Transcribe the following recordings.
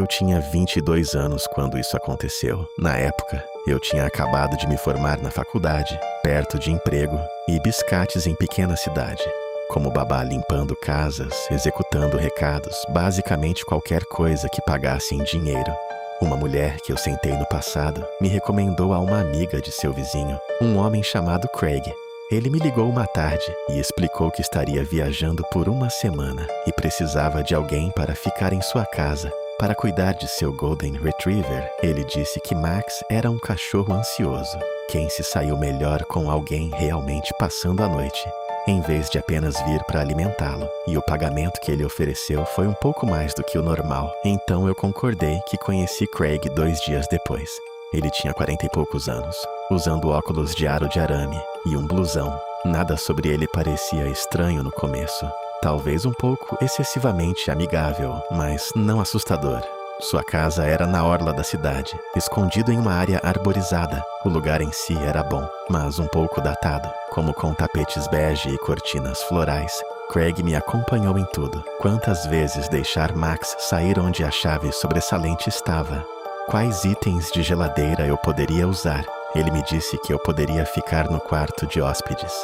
Eu tinha 22 anos quando isso aconteceu. Na época, eu tinha acabado de me formar na faculdade, perto de emprego e biscates em pequena cidade. Como babá limpando casas, executando recados, basicamente qualquer coisa que pagasse em dinheiro. Uma mulher que eu sentei no passado me recomendou a uma amiga de seu vizinho, um homem chamado Craig. Ele me ligou uma tarde e explicou que estaria viajando por uma semana e precisava de alguém para ficar em sua casa, para cuidar de seu Golden Retriever. Ele disse que Max era um cachorro ansioso, quem se saiu melhor com alguém realmente passando a noite, em vez de apenas vir para alimentá-lo. E o pagamento que ele ofereceu foi um pouco mais do que o normal. Então eu concordei que conheci Craig 2 dias depois. Ele tinha 40 e poucos anos, usando óculos de aro de arame e um blusão. Nada sobre ele parecia estranho no começo. Talvez um pouco excessivamente amigável, mas não assustador. Sua casa era na orla da cidade, escondido em uma área arborizada. O lugar em si era bom, mas um pouco datado, como com tapetes bege e cortinas florais. Craig me acompanhou em tudo. Quantas vezes deixar Max sair onde a chave sobressalente estava? Quais itens de geladeira eu poderia usar? Ele me disse que eu poderia ficar no quarto de hóspedes,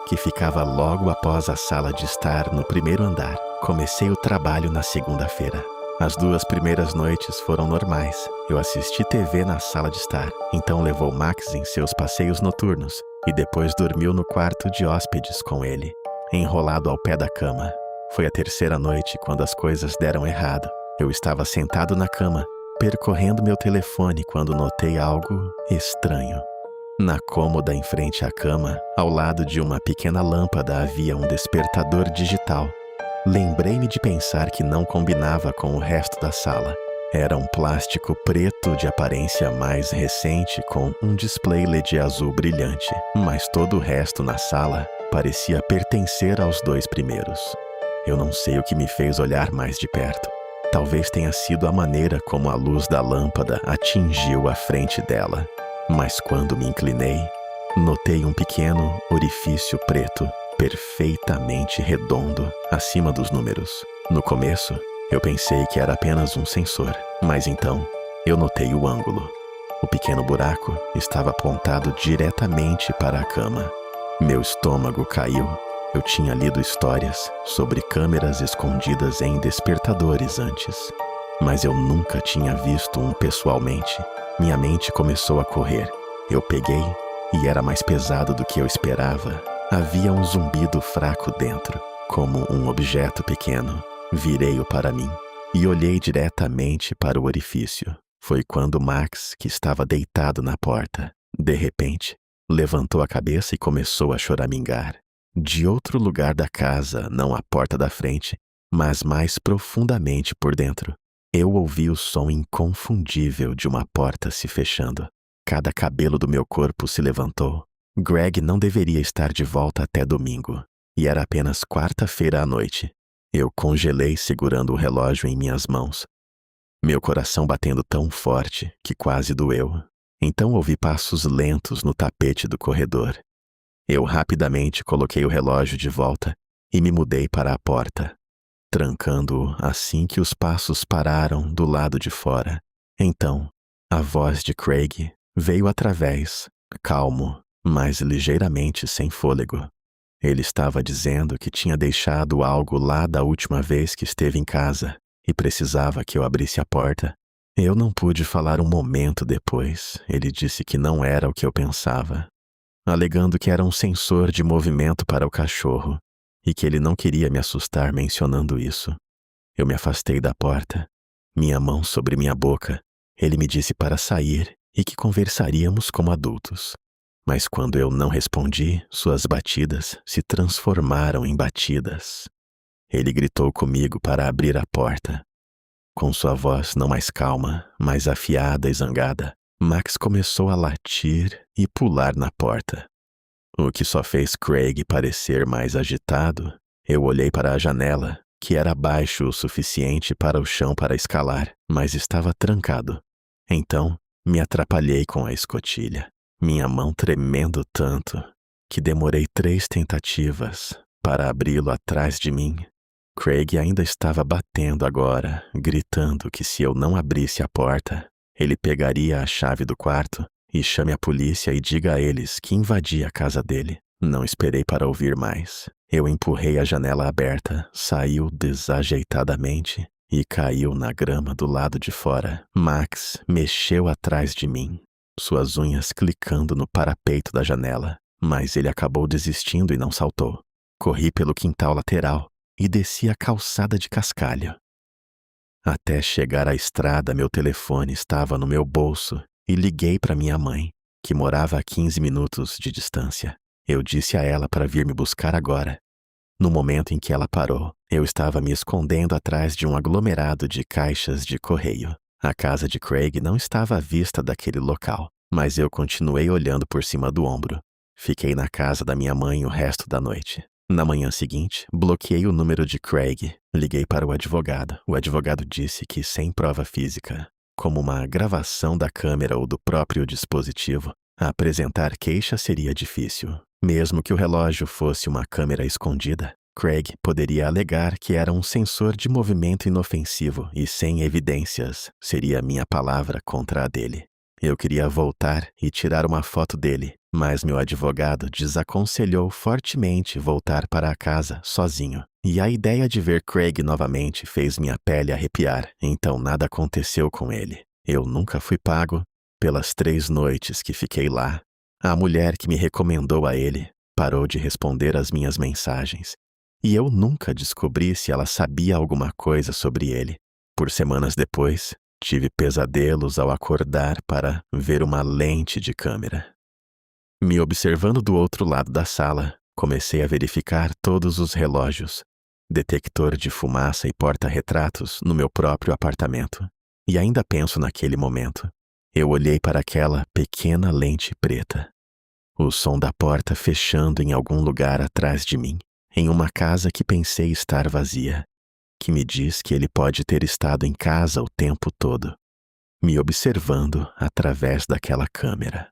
que ficava logo após a sala de estar no primeiro andar. Comecei o trabalho na segunda-feira. As 2 primeiras noites foram normais. Eu assisti TV na sala de estar, então levou Max em seus passeios noturnos e depois dormiu no quarto de hóspedes com ele, enrolado ao pé da cama. Foi a 3ª noite quando as coisas deram errado. Eu estava sentado na cama, percorrendo meu telefone quando notei algo estranho. Na cômoda em frente à cama, ao lado de uma pequena lâmpada, havia um despertador digital. Lembrei-me de pensar que não combinava com o resto da sala. Era um plástico preto de aparência mais recente com um display LED azul brilhante, mas todo o resto na sala parecia pertencer aos 2 primeiros. Eu não sei o que me fez olhar mais de perto. Talvez tenha sido a maneira como a luz da lâmpada atingiu a frente dela. Mas quando me inclinei, notei um pequeno orifício preto, perfeitamente redondo, acima dos números. No começo, eu pensei que era apenas um sensor, mas então eu notei o ângulo. O pequeno buraco estava apontado diretamente para a cama. Meu estômago caiu. Eu tinha lido histórias sobre câmeras escondidas em despertadores antes, mas eu nunca tinha visto um pessoalmente. Minha mente começou a correr. Eu peguei e era mais pesado do que eu esperava. Havia um zumbido fraco dentro, como um objeto pequeno. Virei-o para mim e olhei diretamente para o orifício. Foi quando Max, que estava deitado na porta, de repente, levantou a cabeça e começou a choramingar. De outro lugar da casa, não a porta da frente, mas mais profundamente por dentro, eu ouvi o som inconfundível de uma porta se fechando. Cada cabelo do meu corpo se levantou. Greg não deveria estar de volta até domingo, e era apenas quarta-feira à noite. Eu congelei segurando o relógio em minhas mãos, meu coração batendo tão forte que quase doeu. Então ouvi passos lentos no tapete do corredor. Eu rapidamente coloquei o relógio de volta e me mudei para a porta, trancando-o assim que os passos pararam do lado de fora. Então, a voz de Craig veio através, calmo, mas ligeiramente sem fôlego. Ele estava dizendo que tinha deixado algo lá da última vez que esteve em casa e precisava que eu abrisse a porta. Eu não pude falar um momento depois. Ele disse que não era o que eu pensava, alegando que era um sensor de movimento para o cachorro e que ele não queria me assustar mencionando isso. Eu me afastei da porta, minha mão sobre minha boca. Ele me disse para sair e que conversaríamos como adultos. Mas quando eu não respondi, suas batidas se transformaram em batidas. Ele gritou comigo para abrir a porta. Com sua voz não mais calma, mas afiada e zangada, Max começou a latir e pular na porta. O que só fez Craig parecer mais agitado. Eu olhei para a janela, que era baixo o suficiente para o chão para escalar, mas estava trancado. Então, me atrapalhei com a escotilha, minha mão tremendo tanto que demorei 3 tentativas para abri-lo atrás de mim. Craig ainda estava batendo agora, gritando que se eu não abrisse a porta, ele pegaria a chave do quarto e chame a polícia e diga a eles que invadi a casa dele. Não esperei para ouvir mais. Eu empurrei a janela aberta, saiu desajeitadamente e caiu na grama do lado de fora. Max mexeu atrás de mim, suas unhas clicando no parapeito da janela, mas ele acabou desistindo e não saltou. Corri pelo quintal lateral e desci a calçada de cascalho. Até chegar à estrada, meu telefone estava no meu bolso e liguei para minha mãe, que morava a 15 minutos de distância. Eu disse a ela para vir me buscar agora. No momento em que ela parou, eu estava me escondendo atrás de um aglomerado de caixas de correio. A casa de Craig não estava à vista daquele local, mas eu continuei olhando por cima do ombro. Fiquei na casa da minha mãe o resto da noite. Na manhã seguinte, bloqueei o número de Craig. Liguei para o advogado. O advogado disse que, sem prova física, como uma gravação da câmera ou do próprio dispositivo, apresentar queixa seria difícil. Mesmo que o relógio fosse uma câmera escondida, Craig poderia alegar que era um sensor de movimento inofensivo e sem evidências. Seria minha palavra contra a dele. Eu queria voltar e tirar uma foto dele, mas meu advogado desaconselhou fortemente voltar para a casa sozinho. E a ideia de ver Craig novamente fez minha pele arrepiar, então nada aconteceu com ele. Eu nunca fui pago pelas 3 noites que fiquei lá. A mulher que me recomendou a ele parou de responder às minhas mensagens, e eu nunca descobri se ela sabia alguma coisa sobre ele. Por semanas depois, tive pesadelos ao acordar para ver uma lente de câmera. Me observando do outro lado da sala, comecei a verificar todos os relógios, detector de fumaça e porta-retratos no meu próprio apartamento. E ainda penso naquele momento. Eu olhei para aquela pequena lente preta. O som da porta fechando em algum lugar atrás de mim, em uma casa que pensei estar vazia, que me diz que ele pode ter estado em casa o tempo todo, me observando através daquela câmera.